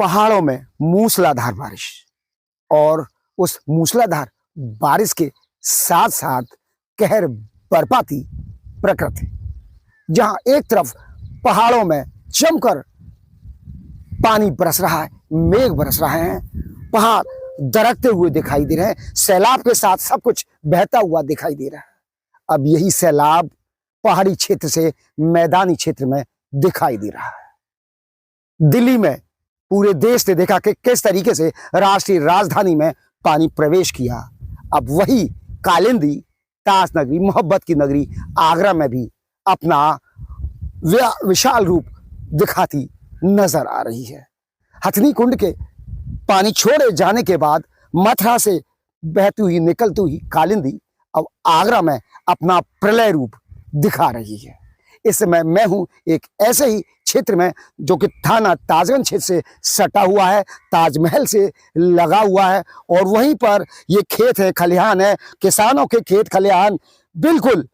पहाड़ों में मूसलाधार बारिश और उस मूसलाधार बारिश के साथ साथ कहर बरपाती प्रकृति, जहां एक तरफ पहाड़ों में जमकर पानी बरस रहा है, मेघ बरस रहे हैं, पहाड़ दरकते हुए दिखाई दे रहे हैं, सैलाब के साथ सब कुछ बहता हुआ दिखाई दे रहा है। अब यही सैलाब पहाड़ी क्षेत्र से मैदानी क्षेत्र में दिखाई दे रहा है। दिल्ली में पूरे देश ने देखा कि किस तरीके से राष्ट्रीय राजधानी में पानी प्रवेश किया। अब वही कालिंदी, ताज नगरी, मोहब्बत की नगरी आगरा में भी अपना विशाल रूप दिखाती नजर आ रही है। हथनी कुंड के पानी छोड़े जाने के बाद मथुरा से बहती हुई निकलती हुई कालिंदी अब आगरा में अपना प्रलय रूप दिखा रही है। इस समय मैं हूं एक ऐसे ही क्षेत्र में जो कि थाना ताजगंज क्षेत्र से सटा हुआ है, ताजमहल से लगा हुआ है, और वहीं पर ये खेत है, खलिहान है, किसानों के खेत खलिहान बिल्कुल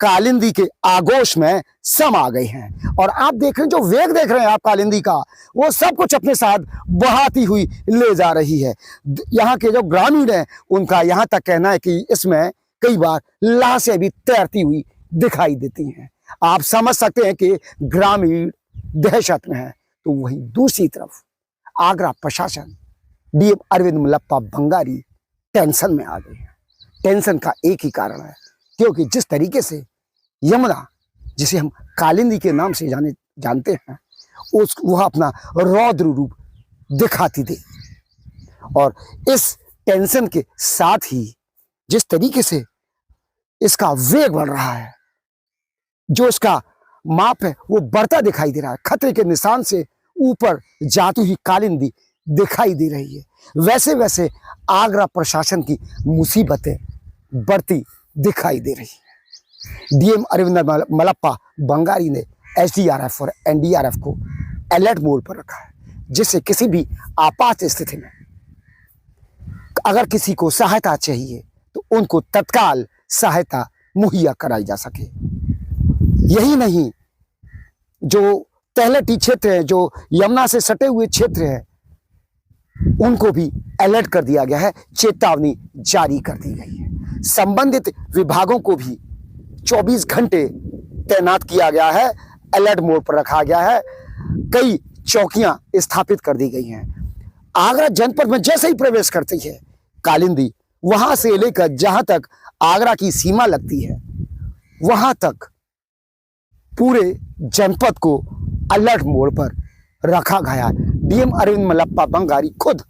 कालिंदी के आगोश में समा गए हैं। और आप देख रहे हैं, जो वेग देख रहे हैं आप कालिंदी का, वो सब कुछ अपने साथ बहाती हुई ले जा रही है। यहाँ के जो ग्रामीण हैं उनका यहाँ तक कहना है कि इसमें कई बार लाशें भी तैरती हुई दिखाई देती हैं। आप समझ सकते हैं कि ग्रामीण दहशत में है। तो वहीं दूसरी तरफ आगरा प्रशासन, डीएम अरविंद मल्लप्पा बंगारी टेंशन में आ गए हैं। टेंशन का एक ही कारण है, क्योंकि जिस तरीके से यमुना, जिसे हम कालिंदी के नाम से जानते हैं, वह अपना रौद्र रूप दिखाती थी। और इस टेंशन के साथ ही जिस तरीके से इसका वेग बढ़ रहा है, जो इसका माप है वो बढ़ता दिखाई दे रहा है। खतरे के निशान से ऊपर जाती हुई कालिंदी दिखाई दे रही है। वैसे वैसे आगरा प्रशासन की मुसीबतें बढ़ती दिखाई दे रही है। डीएम अरविंद मल्लप्पा बंगारी ने एसडीआरएफ और एनडीआरएफ को अलर्ट मोड पर रखा है, जिससे किसी भी आपात स्थिति में अगर किसी को सहायता चाहिए तो उनको तत्काल सहायता मुहैया कराई जा सके। यही नहीं, जो तलहटी क्षेत्र है, जो यमुना से सटे हुए क्षेत्र है, उनको भी अलर्ट कर दिया गया है, चेतावनी जारी कर दी गई है। संबंधित विभागों को भी 24 घंटे तैनात किया गया है, अलर्ट मोड पर रखा गया है। कई चौकियां स्थापित कर दी गई हैं। आगरा जनपद में जैसे ही प्रवेश करती है कालिंदी, वहां से लेकर जहां तक आगरा की सीमा लगती है, वहां तक पूरे जनपद को अलर्ट मोड पर रखा गया है। डीएम अरविंद मल्लप्पा बंगारी खुद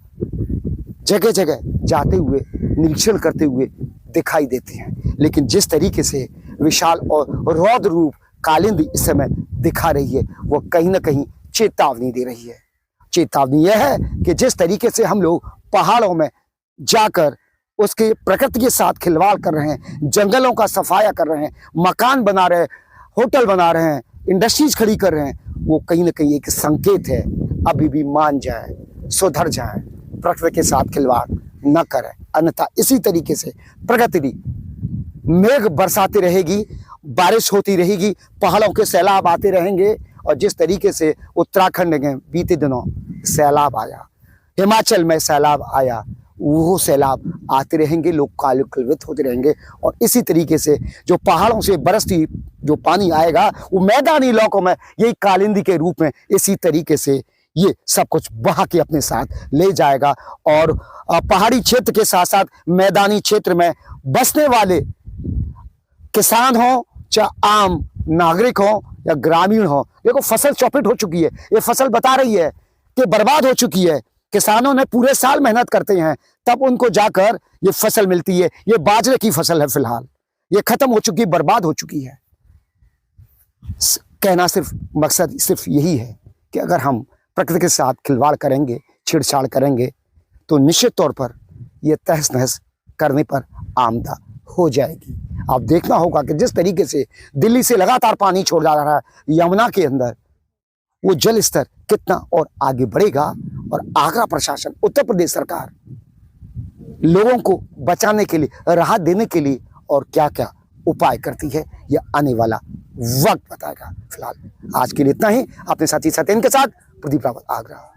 जगह जगह जाते हुए निरीक्षण करते हुए दिखाई देते हैं। लेकिन जिस तरीके से विशाल और रौद्र रूप कालिंदी इस समय दिखा रही है, वह कहीं ना कहीं चेतावनी दे रही है। चेतावनी यह है कि जिस तरीके से हम लोग पहाड़ों में जाकर उसके प्रकृति के साथ खिलवाड़ कर रहे हैं, जंगलों का सफाया कर रहे हैं, मकान बना रहे हैं, होटल बना रहे हैं, इंडस्ट्रीज खड़ी कर रहे हैं, वो कहीं ना कहीं एक संकेत है। अभी भी मान जाए, सुधर जाए, प्रकृति के साथ खिलवाड़ न करें, अन्यथा इसी तरीके से प्रकृति मेघ बरसाती रहेगी, बारिश होती रहेगी, पहाड़ों के सैलाब आते रहेंगे। और जिस तरीके से उत्तराखंड में बीते दिनों सैलाब आया, हिमाचल में सैलाब आया, वो सैलाब आते रहेंगे, लोग कालुकलवित होते रहेंगे। और इसी तरीके से जो पहाड़ों से बरसती जो पानी आएगा, वो मैदानी इलाकों में यही कालिंदी के रूप में इसी तरीके से ये सब कुछ बहा के अपने साथ ले जाएगा। और पहाड़ी क्षेत्र के साथ साथ मैदानी क्षेत्र में बसने वाले किसान हो, चाहे आम नागरिक हो या ग्रामीण हो, देखो फसल चौपट हो चुकी है। ये फसल बता रही है कि बर्बाद हो चुकी है। किसानों ने पूरे साल मेहनत करते हैं, तब उनको जाकर ये फसल मिलती है। ये बाजरे की फसल है, फिलहाल ये खत्म हो चुकी, बर्बाद हो चुकी है। कहना सिर्फ मकसद सिर्फ यही है कि अगर हम प्रकृति के साथ खिलवाड़ करेंगे, छेड़छाड़ करेंगे, तो निश्चित तौर पर यह तहस नहस करने पर आमदा हो जाएगी। आप देखना होगा कि जिस तरीके से दिल्ली से लगातार पानी छोड़ जा रहा है यमुना के अंदर, वो जल स्तर कितना और आगे बढ़ेगा। और आगरा प्रशासन, उत्तर प्रदेश सरकार लोगों को बचाने के लिए, राहत देने के लिए और क्या क्या उपाय करती है, यह आने वाला वक्त बताएगा। फिलहाल आज के लिए इतना ही। अपने साथी सत्येंद्र के साथ प्रदीप रावत, आगरा।